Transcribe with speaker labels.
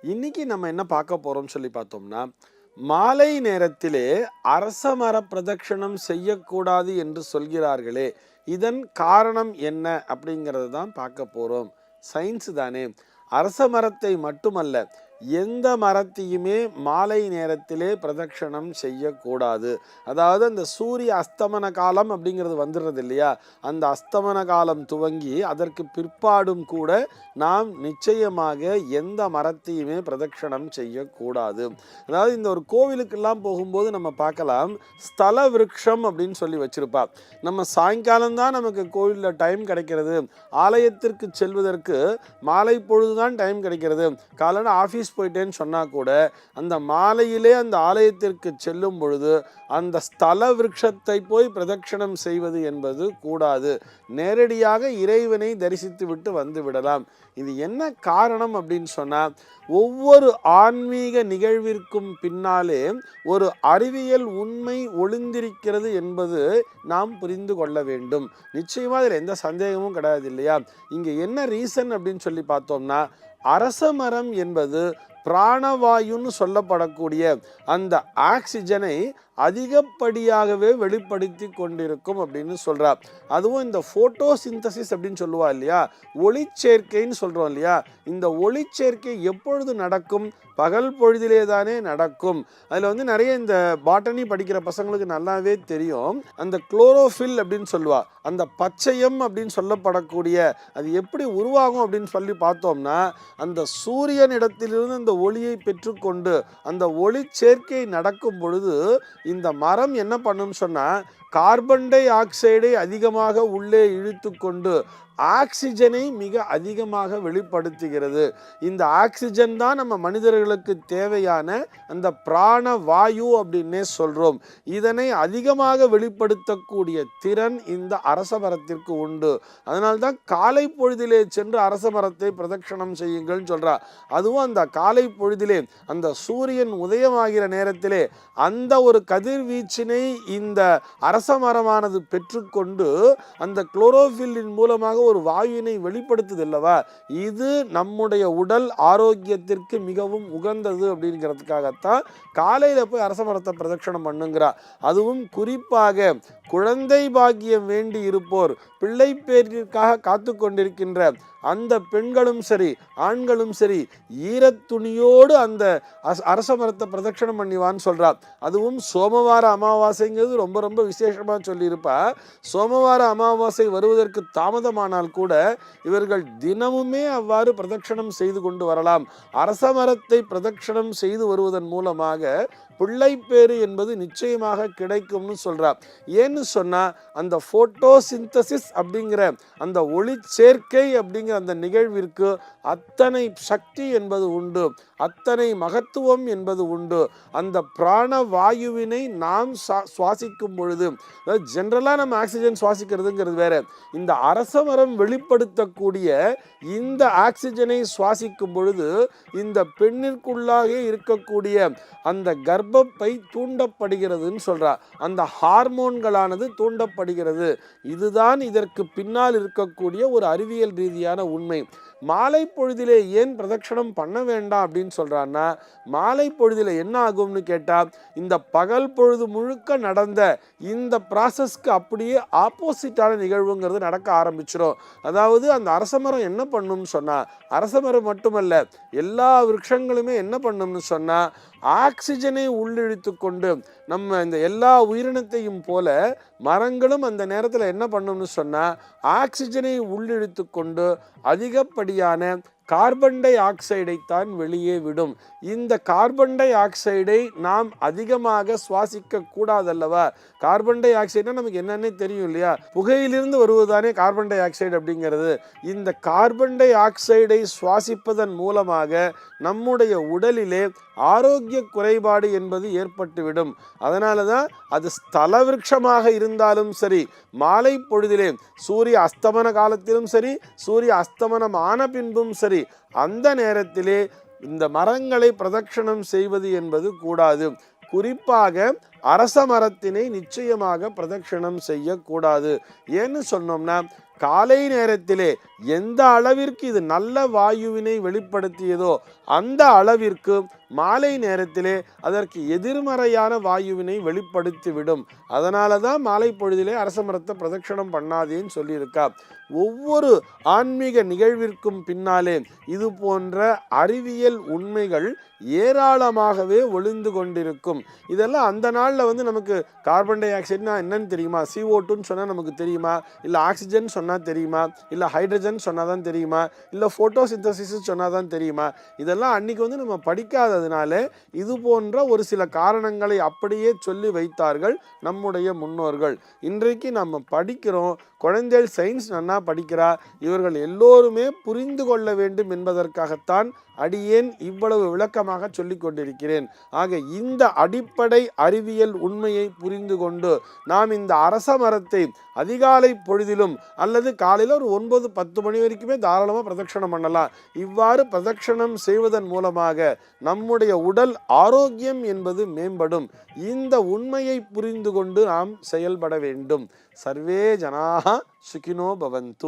Speaker 1: இன்னைக்கு நம்ம என்ன பார்க்க போறோம்னு சொல்லி பார்த்தோம்னா, மாலை நேரத்திலே அரச மர பிரதட்சணம் செய்யக்கூடாது என்று சொல்கிறார்களே, இதன் காரணம் என்ன அப்படிங்கிறது தான் பார்க்க போறோம். சயின்ஸ் தானே. அரச மரத்தை மட்டுமல்ல, எந்த மரத்தையுமே மாலை நேரத்திலே பிரதட்சணம் செய்யக்கூடாது. அதாவது அந்த சூரிய அஸ்தமன காலம் அப்படிங்கிறது வந்துடுறது இல்லையா, அந்த அஸ்தமன காலம் துவங்கி அதற்கு பிற்பாடும் கூட நாம் நிச்சயமாக எந்த மரத்தையுமே பிரதட்சணம் செய்யக்கூடாது. அதாவது இந்த ஒரு கோவிலுக்கெல்லாம் போகும்போது நம்ம பார்க்கலாம், ஸ்தல விருட்சம் அப்படின்னு சொல்லி வச்சிருப்பா. நம்ம சாயங்காலம்தான் நமக்கு கோவிலில் டைம் கிடைக்கிறது, ஆலயத்திற்கு செல்வதற்கு மாலை பொழுதுதான் டைம் கிடைக்கிறது, காலையில் ஆஃபீஸ் போயிட்டேன்னு சொன்னால் கூட அந்த மாலையிலே அந்த ஆலயத்திற்கு செல்லும் பொழுது அந்த ஸ்தல விருட்சத்தை போய் பிரதட்சணம் செய்வது என்பது கூடாது. நேரடியாக இறைவனை தரிசித்து விட்டு வந்து விடலாம். இது என்ன காரணம் அப்படின்னு சொன்னால், ஒவ்வொரு ஆன்மீக நிகழ்விற்கும் பின்னாலே ஒரு அறிவியல் உண்மை ஒளிந்திருக்கிறது என்பது நாம் புரிந்து கொள்ள வேண்டும். நிச்சயமாக இதில் எந்த சந்தேகமும் கிடையாது இல்லையா. இங்கே என்ன ரீசன் அப்படின்னு சொல்லி பார்த்தோம்னா, அரச மரம் என்பது பிராணவாயுன்னு சொல்லப்படக்கூடிய அந்த ஆக்சிஜனை அதிகப்படியாகவே வெளிப்படுத்தி கொண்டிருக்கும் அப்படின்னு சொல்றார். அதுவும் இந்த போட்டோசிந்தசிஸ் அப்படின்னு சொல்லுவா இல்லையா, ஒளிச்சேர்க்கைன்னு சொல்றோம் இல்லையா, இந்த ஒளிச்சேர்க்கை எப்பொழுது நடக்கும்? பகல் பொழுதிலே தானே நடக்கும். அதில் நிறைய இந்த பாட்டனி படிக்கிற பசங்களுக்கு நல்லாவே தெரியும். அந்த குளோரோஃபில் அப்படின்னு சொல்லுவா, அந்த பச்சையம் அப்படின்னு சொல்லப்படக்கூடிய அது எப்படி உருவாகும் அப்படின்னு சொல்லி பார்த்தோம்னா, அந்த சூரியனிடத்திலிருந்து அந்த ஒளியை பெற்றுக்கொண்டு அந்த ஒளி சேர்க்கை நடக்கும் பொழுது இந்த மரம் என்ன பண்ணும் சொன்னா, கார்பன் டை ஆக்சைடை அதிகமாக உள்ளே இழுத்து கொண்டு ஆக்சிஜனை மிக அதிகமாக வெளிப்படுத்துகிறது. இந்த ஆக்சிஜன் தான் நம்ம மனிதர்களுக்கு தேவையான அந்த பிராண வாயு அப்படின்னே சொல்றோம். இதனை அதிகமாக வெளிப்படுத்தக்கூடிய திறன் இந்த அரச மரத்திற்கு உண்டு. அதனால்தான் காலை பொழுதிலே சென்று அரச மரத்தை பிரதட்சணம் செய்யுங்கள் சொல்றா. அதுவும் அந்த காலை பொழுதிலே அந்த சூரியன் உதயமாகிற நேரத்திலே அந்த ஒரு கதிர்வீச்சினை இந்த அரச மரமானது பெற்றுக்கொண்டு அந்த குளோரோஃபில்லின் மூலமாக ஒரு வாயுவினை வெளிப்படுத்துது அல்லவா, இது நம்முடைய உடல் ஆரோக்கியத்திற்கு மிகவும் உகந்தது அப்படிங்கிறதுக்காகத்தான் காலையில போய் அரச மரத்தை பிரதட்சணம் பண்ணுங்கிறா. அதுவும் குறிப்பாக குழந்தை பாக்கியம் வேண்டி இருப்போர், பிள்ளை பேரிற்காக காத்து கொண்டிருக்கின்ற அந்த பெண்களும் சரி ஆண்களும் சரி ஈரத்துணியோடு அந்த அரச மரத்தை பிரதட்சணம் பண்ணிவான்னு சொல்றா. அதுவும் சோமவார அமாவாசைங்கிறது ரொம்ப ரொம்ப விசேஷமா சொல்லியிருப்பா. சோமவார அமாவாசை வருவதற்கு தாமதமானால் கூட இவர்கள் தினமுமே அவ்வாறு பிரதட்சணம் செய்து கொண்டு வரலாம். அரச மரத்தை பிரதட்சணம் செய்து வருவதன் மூலமாக பிள்ளை பேரு என்பது நிச்சயமாக கிடைக்கும்னு சொல்றா. ஏன்னு சொன்னா, அந்த போட்டோசிந்தசிஸ் அப்படிங்கிற அந்த ஒளி சேர்க்கை அப்படிங்கிற அந்த நிகழ்விற்கு அத்தனை சக்தி என்பது உண்டு, அத்தனை மகத்துவம் என்பது உண்டு. அந்த பிராண வாயுவினை நாம் சுவாசிக்கும் பொழுது, ஜென்ரலா நம்ம ஆக்சிஜன் சுவாசிக்கிறதுங்கிறது வேற, இந்த அரச மரம் வெளிப்படுத்தக்கூடிய இந்த ஆக்சிஜனை சுவாசிக்கும் பொழுது இந்த பெண்ணிற்குள்ளாக இருக்கக்கூடிய அந்த கர்ப்பப்பை தூண்டப்படுகிறதுன்னு சொல்றா. அந்த ஹார்மோன்களானது தூண்டப்படுகிறது. இதுதான் இதற்கு பின்னால் இருக்கக்கூடிய ஒரு அறிவியல் ரீதியான உண்மை. மாலை பொழுதிலே ஏன் பிரதட்சணம் பண்ண வேண்டாம் அப்படின்னு சொல்றான்னா, மாலை பொழுதிலே என்ன ஆகும்னு கேட்டா, இந்த பகல் பொழுது முழுக்க நடந்த இந்த ப்ராசஸ்க்கு அப்படியே ஆப்போசிட்டான நிகழ்வுங்கிறது நடக்க ஆரம்பிச்சிடும். அதாவது அந்த அரசமரம் என்ன பண்ணும்னு சொன்னா, அரசமரம் மட்டுமல்ல எல்லா விருட்சங்களுமே என்ன பண்ணும்னு சொன்னா, ஆக்சிஜனை உள்ளிழுத்து கொண்டு நம்ம இந்த எல்லா உயிரினத்தையும் போல மரங்களும் அந்த நேரத்தில் என்ன பண்ணும்னு சொன்னா, ஆக்சிஜனை உள்ளிழுத்து கொண்டு அதிகப்படியான கார்பன் டை ஆக்சைடை தான் வெளியே விடும். இந்த கார்பன் டை ஆக்சைடை நாம் அதிகமாக சுவாசிக்க கூடாதல்லவா. கார்பன் டை ஆக்சைடுனா நமக்கு என்னன்னே தெரியும் இல்லையா, புகையிலிருந்து வருவதுதானே கார்பன் டை ஆக்சைடு அப்படிங்கிறது. இந்த கார்பன் டை ஆக்சைடை சுவாசிப்பதன் மூலமாக நம்முடைய உடலிலே ஆரோக்கிய குறைபாடு என்பது ஏற்பட்டுவிடும். அதனால தான் அது ஸ்தல விருட்சமாக இருந்தாலும் சரி, மாலை பொழுதிலே சூரிய அஸ்தமன காலத்திலும் சரி, சூரிய அஸ்தமனம் ஆன பின்பும் சரி, அந்த நேரத்திலே இந்த மரங்களை பிரதட்சணம் செய்வது என்பது கூடாது. குறிப்பாக அரச மரத்தினை நிச்சயமாக பிரதட்சணம் செய்யக்கூடாது. ஏன்னு சொன்னோம்னா, காலை நேரத்திலே எந்த அளவிற்கு இது நல்ல வாயுவினை வெளிப்படுத்தியதோ அந்த அளவிற்கு மாலை நேரத்திலே அதற்கு எதிர்மறையான வாயுவினை வெளிப்படுத்திவிடும். அதனால தான் மாலை பொழுதிலே அரச மரத்தை பிரதட்சணம் பண்ணாதேன்னு சொல்லியிருக்கா. ஒவ்வொரு ஆன்மீக நிகழ்விற்கும் பின்னாலே இது போன்ற அறிவியல் உண்மைகள் ஏராளமாகவே ஒளிந்து கொண்டிருக்கும். இதெல்லாம் அந்த நாளில் நமக்கு கார்பன் டை ஆக்சைடுனா என்னன்னு தெரியுமா, CO2ன்னு சொன்னால் நமக்கு தெரியுமா, இல்லை ஆக்சிஜன் சொன்னால் தெரியுமா, இல்லை ஹைட்ரஜன் சொன்னால் தான் தெரியுமா, இல்லை ஃபோட்டோசிந்தசிஸ் சொன்னால் தான் தெரியுமா? இதெல்லாம் அன்னைக்கு நம்ம படிக்காததுனால இது போன்ற ஒரு சில காரணங்களை அப்படியே சொல்லி வைத்தார்கள் நம்முடைய முன்னோர்கள். இன்றைக்கு நம்ம படிக்கிறோம், குழந்தைகள் சயின்ஸ் நன்னா படிக்கிறா, இவர்கள் எல்லோருமே புரிந்து கொள்ள வேண்டும் என்பதற்காகத்தான் அடியேன் இவ்வளவு விளக்கமாக சொல்லிக் கொண்டிருக்கிறேன். ஆக இந்த அடிப்படை அறிவியல் உண்மையை புரிந்து கொண்டு நாம் இந்த அரச மரத்தை அதிகாலை பொழுதிலும் அல்லது காலையில் ஒரு 9-10 மணி வரைக்குமே தாராளமாக பிரதட்சணம் பண்ணலாம். இவ்வாறு பிரதட்சணம் செய்வதன் மூலமாக நம்முடைய உடல் ஆரோக்கியம் என்பது மேம்படும். இந்த உண்மையை புரிந்து கொண்டு நாம் செயல்பட வேண்டும். சர்வே ஜனாஹ சுகினோ பவந்து.